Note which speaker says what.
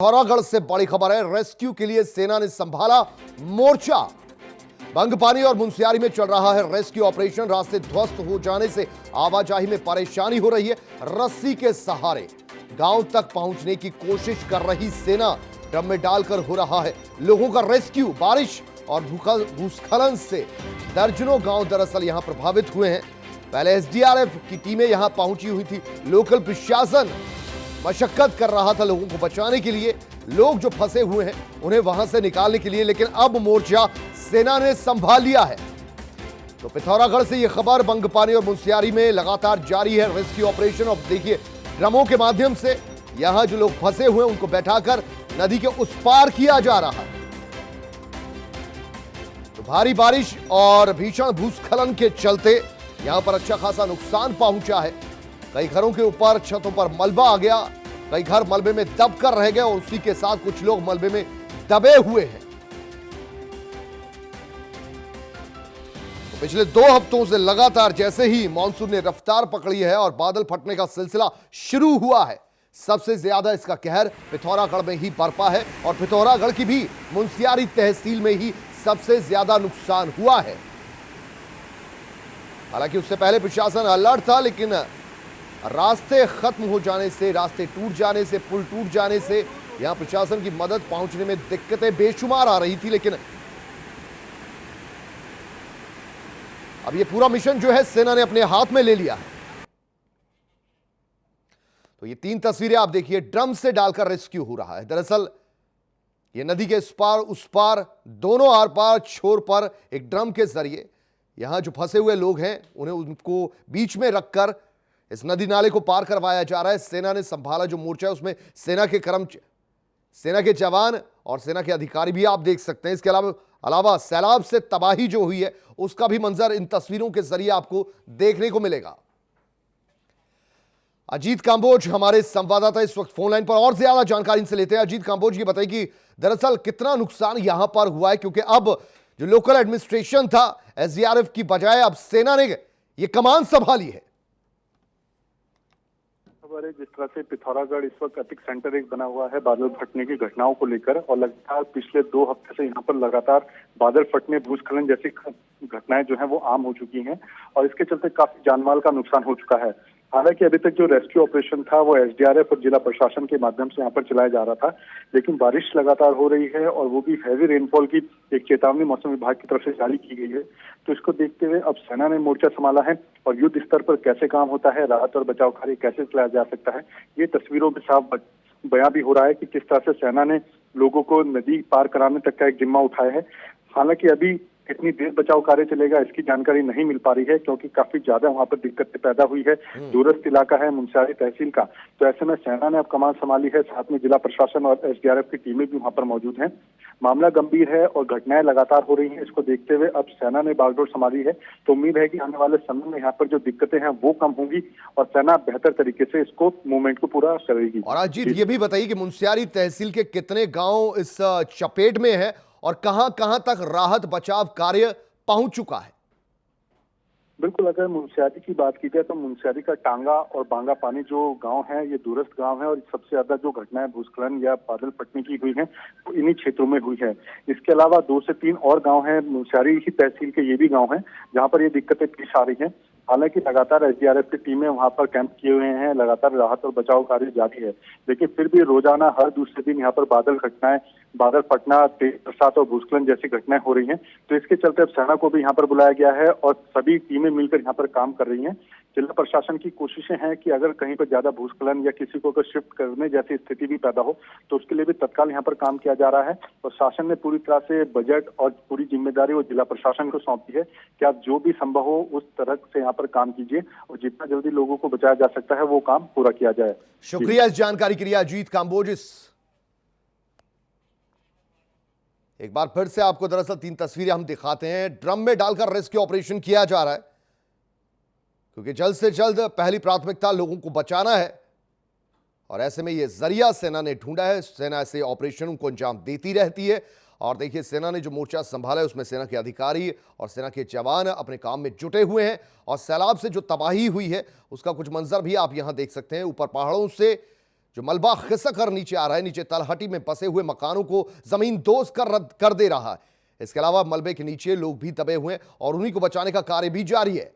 Speaker 1: पिथौरागढ़ से बड़ी खबर है। रेस्क्यू के लिए सेना ने संभाला मोर्चा। बंगपानी और मुनस्यारी में चल रहा है रेस्क्यू ऑपरेशन। रास्ते ध्वस्त हो जाने से आवाजाही में परेशानी हो रही है। रस्सी के सहारे गांव तक पहुंचने की कोशिश कर रही सेना ड्रम में डालकर हो रहा है लोगों का रेस्क्यू। बारिश और भूस्खलन से दर्जनों गांव दरअसल यहां प्रभावित हुए हैं। पहले एसडीआरएफ की टीमें यहां पहुंची हुई थी। लोकल प्रशासन मशक्कत कर रहा था लोगों को बचाने के लिए, लोग जो फंसे हुए हैं उन्हें वहां से निकालने के लिए, लेकिन अब मोर्चा सेना ने संभाल लिया है। तो पिथौरागढ़ से यह खबर। बंगपानी और मुनस्यारी में लगातार जारी है रेस्क्यू ऑपरेशन। अब देखिए, ड्रमों के माध्यम से यहां जो लोग फंसे हुए हैं उनको बैठाकर नदी के उस पार किया जा रहा है। तो भारी बारिश और भीषण भूस्खलन के चलते यहां पर अच्छा खासा नुकसान पहुंचा है। कई घरों के ऊपर छतों पर मलबा आ गया, कई घर मलबे में दब कर रह गए और उसी के साथ कुछ लोग मलबे में दबे हुए हैं। तो पिछले 2 हफ्तों से लगातार जैसे ही मॉनसून ने रफ्तार पकड़ी है और बादल फटने का सिलसिला शुरू हुआ है, सबसे ज्यादा इसका कहर पिथौरागढ़ में ही बरपा है और पिथौरागढ़ की भी मुनस्यारी तहसील में ही सबसे ज्यादा नुकसान हुआ है। हालांकि उससे पहले प्रशासन अलर्ट था, लेकिन रास्ते खत्म हो जाने से, रास्ते टूट जाने से, पुल टूट जाने से यहां प्रशासन की मदद पहुंचने में दिक्कतें बेशुमार आ रही थी। लेकिन अब ये पूरा मिशन जो है सेना ने अपने हाथ में ले लिया है। तो ये 3 तस्वीरें आप देखिए, ड्रम से डालकर रेस्क्यू हो रहा है। दरअसल ये नदी के इस पार उस पार, दोनों आर पार छोर पर एक ड्रम के जरिए यहां जो फंसे हुए लोग हैं उन्हें उनको बीच में रखकर इस नदी नाले को पार करवाया जा रहा है। सेना ने संभाला जो मोर्चा है उसमें सेना के जवान और सेना के अधिकारी भी आप देख सकते हैं। इसके अलावा सैलाब से तबाही जो हुई है उसका भी मंजर इन तस्वीरों के जरिए आपको देखने को मिलेगा। अजीत कांबोज हमारे संवाददाता इस वक्त फोन लाइन पर और ज्यादा जानकारी इनसे लेते हैं। अजीत कांबोज, ये बताइए कि दरअसल कितना नुकसान यहां पर हुआ है, क्योंकि अब जो लोकल एडमिनिस्ट्रेशन था एसडीआरएफ की बजाय अब सेना ने ये कमान संभाली है।
Speaker 2: जिस तरह से पिथौरागढ़ इस वक्त एपिक सेंटर एक बना हुआ है बादल फटने की घटनाओं को लेकर, और लगातार पिछले 2 हफ्ते से यहाँ पर लगातार बादल फटने, भूस्खलन जैसी घटनाएं जो हैं वो आम हो चुकी हैं और इसके चलते काफी जानमाल का नुकसान हो चुका है। हालांकि अभी तक जो रेस्क्यू ऑपरेशन था वो एसडीआरएफ और जिला प्रशासन के माध्यम से यहाँ पर चलाया जा रहा था, लेकिन बारिश लगातार हो रही है और वो भी हैवी रेनफॉल की एक चेतावनी मौसम विभाग की तरफ से जारी की गई है। तो इसको देखते हुए अब सेना ने मोर्चा संभाला है और युद्ध स्तर पर कैसे काम होता है, राहत और बचाव कार्य कैसे चलाया जा सकता है, ये तस्वीरों में साफ बयां भी हो रहा है कि किस तरह से सेना ने लोगों को नदी पार कराने तक का एक जिम्मा उठाया है। हालांकि अभी कितनी देर बचाव कार्य चलेगा इसकी जानकारी नहीं मिल पा रही है, क्योंकि काफी ज्यादा वहां पर दिक्कतें पैदा हुई है। दूरस्थ इलाका है मुनस्यारी तहसील का, तो ऐसे में सेना ने अब कमान संभाली है, साथ में जिला प्रशासन और एसडीआरएफ की टीमें भी वहां पर मौजूद हैं। मामला गंभीर है और घटनाएं लगातार हो रही हैं। इसको देखते हुए अब सेना ने बागडोर संभाली है, तो उम्मीद है कि आने वाले समय में यहाँ पर जो दिक्कतें हैं वो कम होंगी और सेना बेहतर तरीके से इसको मूवमेंट को पूरा करेगी।
Speaker 1: और अजीत, ये भी बताइए कि मुनस्यारी तहसील के कितने गांव इस चपेट में है और कहां तक राहत बचाव कार्य पहुंच चुका है?
Speaker 2: बिल्कुल, अगर मुनस्यारी की बात की जाए तो मुनस्यारी का टांगा और बांगा पानी जो गांव है ये दूरस्थ गांव है और सबसे ज्यादा जो घटनाएं भूस्खलन या बादल फटने की हुई है वो इन्हीं क्षेत्रों में हुई है। इसके अलावा 2 से 3 और गांव हैं मुनस्यारी ही तहसील के, ये भी गांव हैं जहां पर ये दिक्कतें पेश आ रही हैं। हालांकि लगातार एसडीआरएफ की टीमें वहां पर कैंप किए हुए हैं, लगातार राहत और बचाव कार्य जारी है, लेकिन फिर भी रोजाना हर दूसरे दिन यहाँ पर बादल फटना, तेज बरसात और भूस्खलन जैसी घटनाएं हो रही हैं। तो इसके चलते अब सेना को भी यहाँ पर बुलाया गया है और सभी टीमें मिलकर यहाँ पर काम कर रही हैं। जिला प्रशासन की कोशिशें हैं कि अगर कहीं पर ज्यादा भूस्खलन या किसी को शिफ्ट करने जैसी स्थिति भी पैदा हो तो उसके लिए भी तत्काल यहाँ पर काम किया जा रहा है। और शासन ने पूरी तरह से बजट और पूरी जिम्मेदारी वो जिला प्रशासन को सौंपी है कि आप जो भी संभव हो उस तरह से यहाँ पर काम कीजिए और जितना जल्दी लोगों को बचाया जा सकता है वो काम पूरा किया जाए।
Speaker 1: शुक्रिया इस जानकारी के लिए अजीत कांबोज। एक बार फिर से आपको दरअसल 3 तस्वीरें हम दिखाते हैं। ड्रम में डालकर रेस्क्यू ऑपरेशन किया जा रहा है, क्योंकि जल्द से जल्द पहली प्राथमिकता लोगों को बचाना है और ऐसे में यह जरिया सेना ने ढूंढा है। सेना ऐसे ऑपरेशनों को अंजाम देती रहती है और देखिए, सेना ने जो मोर्चा संभाला है उसमें सेना के अधिकारी और सेना के जवान अपने काम में जुटे हुए हैं और सैलाब से जो तबाही हुई है उसका कुछ मंजर भी आप यहां देख सकते हैं। ऊपर पहाड़ों से जो मलबा खिसक कर नीचे आ रहा है, नीचे तलहटी में बसे हुए मकानों को जमीन दोज कर रद्द कर दे रहा है। इसके अलावा मलबे के नीचे लोग भी दबे हुए हैं और उन्हीं को बचाने का कार्य भी जारी है।